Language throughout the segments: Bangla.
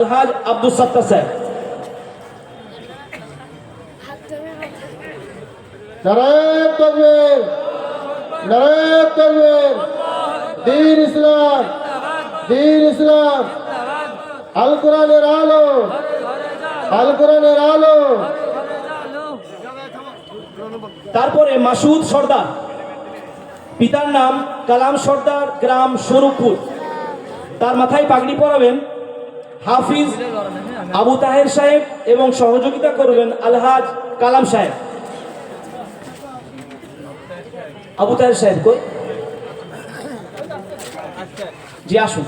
আলহাজ আব্দুল সত্তার সাহেব। নারায়ে তাকবীর, নারায়ে তাকবীর। দ্বীন ইসলাম, দ্বীন ইসলাম। আল কোরআনের আলো, আল কোরআনের আলো। তারপরে মাসুদ সর্দার, পিতার নাম কালাম সর্দার, গ্রাম স্বরূপপুর। তার মাথায় পাগড়ি পরাবেন হাফিজ আবু তাহের সাহেব এবং সহযোগিতা করবেন আলহাজ কালাম সাহেব। আবু তাহের সাহেব কই? জি আসুন।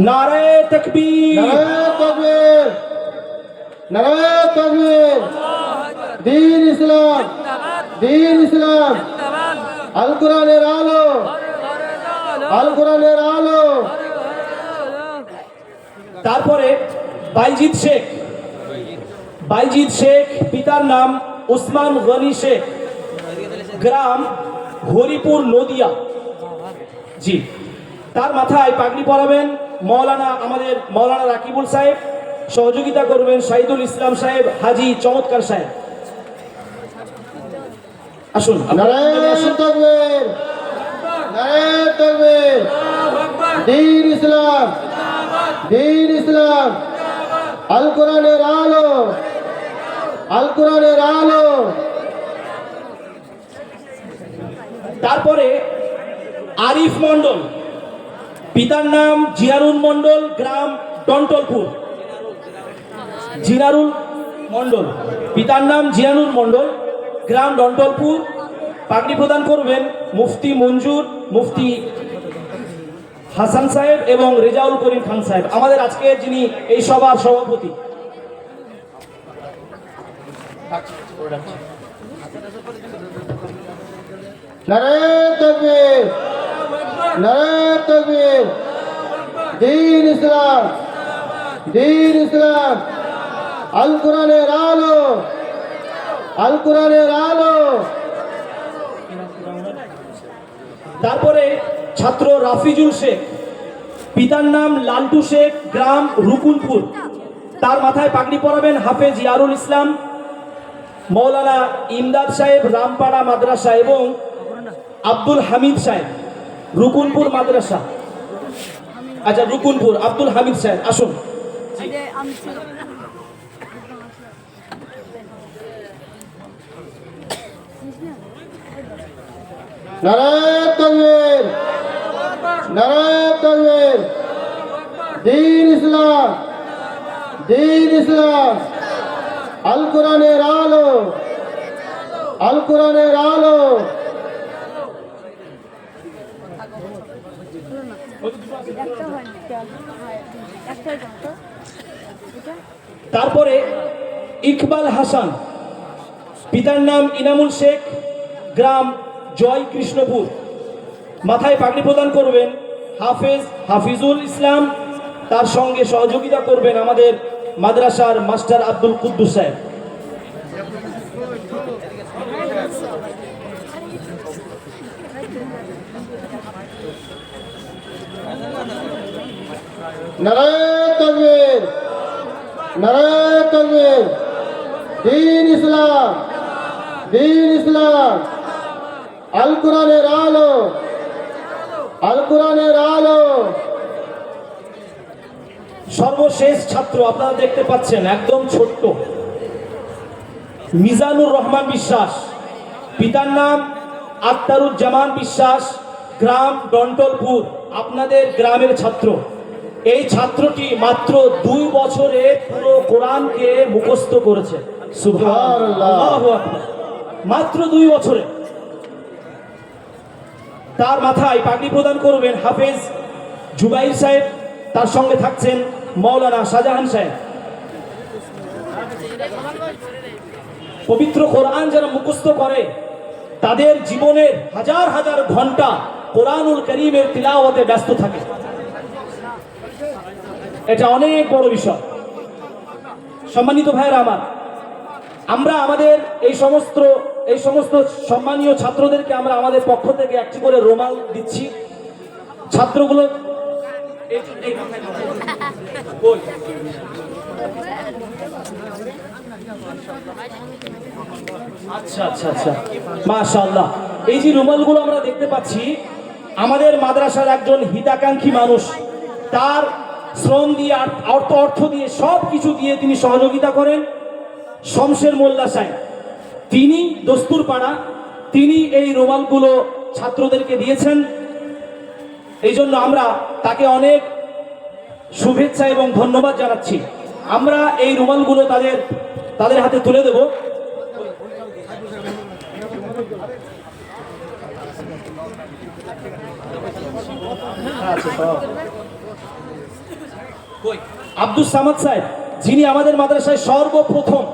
নারায়ে তাকবীর, নারায়ে তাকবীর, নারায়ে তাকবীর। দ্বীন ইসলাম, দ্বীন ইসলাম। আল কোরআনের আলো, আল কোরআনের আলো। তারপরে বাইজিদ শেখ, বাইজিদ শেখ, পিতার নাম ওসমান গনি শেখ, গ্রাম হরিপুর নদিয়া। জি, তার মাথায় পাগড়ি পরাবেন আমাদের মৌলানা রাকিবুল সাহেব, সহযোগিতা করবেন শাহিদুল ইসলাম সাহেব, হাজি চমৎকার সাহেব। আসুন। নারায়ে তাকবীর, নারায়ে তাকবীর। দ্বীন ইসলাম, দ্বীন ইসলাম। আল কোরআনের আলো, আল কোরআনের আলো। তারপরে আরিফ মন্ডল, পিতার নাম জিয়ারুল মন্ডল, গ্রাম টন্টলপুর। জিনারুল মন্ডল, পিতার নাম জিয়ানুল মন্ডল, গ্রাম ডন্টলপুর। পাগড়ি প্রদান করবেন মুফতি মঞ্জুর, মুফতি হাসান সাহেব এবং রেজাউল করিম খান সাহেব, আমাদের আজকে যিনি এই সভার সভাপতি। নারায়ে তাকবীর, নারায়ে তাকবীর। দ্বীন ইসলাম, দ্বীন ইসলাম। আল কোরআনের আলো, আল কোরআনের আলো। তারপরে ছাত্র রাফিজুল শেখ, পিতার নাম লালটু শেখ, গ্রাম রুকুনপুর। তার মাথায় পাগড়ি পরাবেন হাফেজ ইয়ারুল ইসলাম, মৌলানা ইমদাদ সাহেব, রামপাড়া মাদ্রাসা, এবং আব্দুল হামিদ সাহেব, রুকুনপুর মাদ্রাসা। আচ্ছা, রুকুনপুর আব্দুল হামিদ সাহেব আসুন। নারায়ে তাকবীর, নারায়ে তাকবীর। দ্বীন ইসলাম, দ্বীন ইসলাম। আল কোরআনের আলো, আল কোরআনের আলো। তারপরে ইকবাল হাসান, পিতার নাম ইনামুল শেখ, গ্রাম জয় কৃষ্ণপুর। মাথায় পাগড়ি প্রদান করবেন হাফিজুল ইসলাম, তার সঙ্গে সহযোগিতা করবেন আমাদের মাদ্রাসার মাস্টার আব্দুল কুদ্দুস সাহেব। নারায়ে তাকবীর, নারায়ে তাকবীর। দ্বীন ইসলাম, দ্বীন ইসলাম। আল কোরআনের আলো, আল কোরআনের আলো। সর্বশেষ ছাত্র আপনারা দেখতে পাচ্ছেন, একদম ছোট্ট, মিজানুর রহমান বিশ্বাস, পিতার নাম আখতারুজ্জামান বিশ্বাস, গ্রাম ডন্টলপুর, আপনাদের গ্রামের ছাত্র। এই ছাত্রটি মাত্র 2 বছরে পুরো কোরআনকে মুখস্থ করেছে। সুবহানাল্লাহ, আল্লাহু আকবার। মাত্র 2 বছরে। তার মাথায় পাগড়ি প্রদান করবেন হাফেজ জুবাইর সাহেব, তার সঙ্গে থাকছেন মৌলানা শাহজাহান সাহেব। পবিত্র কোরআন যারা মুখস্থ করে তাদের জীবনের হাজার হাজার ঘন্টা কোরআনুল কারীমের তিলাওয়াতে ব্যস্ত থাকে। এটা অনেক বড় বিষয়। সম্মানিত ভাইয়েরা আমার, আমরা আমাদের এই সমস্ত এই সমস্ত সম্মানীয় ছাত্রদেরকে আমরা আমাদের পক্ষ থেকে একটি করে রুমাল দিচ্ছি। ছাত্রগুলো ওই। আচ্ছা আচ্ছা আচ্ছা, মাশাআল্লাহ। এই যে রুমালগুলো আমরা দেখতে পাচ্ছি, আমাদের মাদ্রাসার একজন হিতাকাঙ্ক্ষী মানুষ তার শ্রম দিয়ে অর্থ দিয়ে সব কিছু দিয়ে তিনি সহযোগিতা করেন। শমশের মোল্লা সাহেব, তিনি দস্তুরপাড়া, তিনি এই রুমালগুলো ছাত্রদেরকে দিয়েছেন। এই জন্য আমরা তাকে অনেক শুভেচ্ছা এবং ধন্যবাদ জানাচ্ছি। আমরা এই রুমালগুলো তাদের হাতে তুলে দেব। আব্দুস সামাদ সাহেব, যিনি আমাদের মাদ্রাসায় সর্বপ্রথম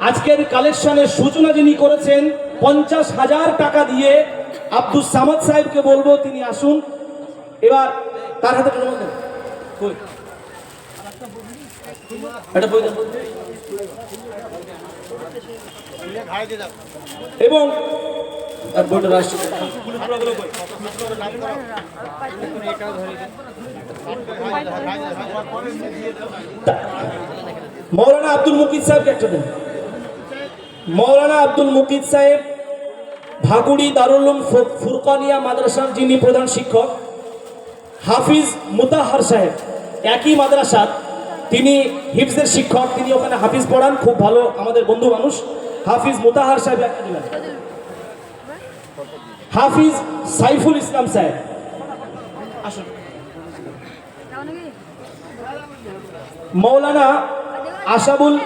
আজকের কালেকশনের সূচনা যিনি করেছেন 50,000 টাকা দিয়ে, আব্দুস সামাদ সাহেবকে বলবো তিনি আসুন। এবার তার হাতে রুমাল দেন। কই এটা বই দেন। এবং মৌলানা আব্দুল মুকিদ সাহেবকে একটা দেন। মৌলানা আব্দুল মুকিদ সাহেব ভাগুড়ি দারুল উলুম ফুরকানিয়া মাদ্রাসার যিনি প্রধান শিক্ষক। হাফিজ মুতাহার সাহেব একই মাদ্রাসার, তিনি হিফজের শিক্ষক, তিনি ওখানে হাফিজ পড়ান, খুব ভালো আমাদের বন্ধু মানুষ। হাফিজ মুতাহার সাহেব একটা দিলেন। হাফিজ সাইফুল ইসলাম সাহেব আসুন। মৌলানা আশাবুল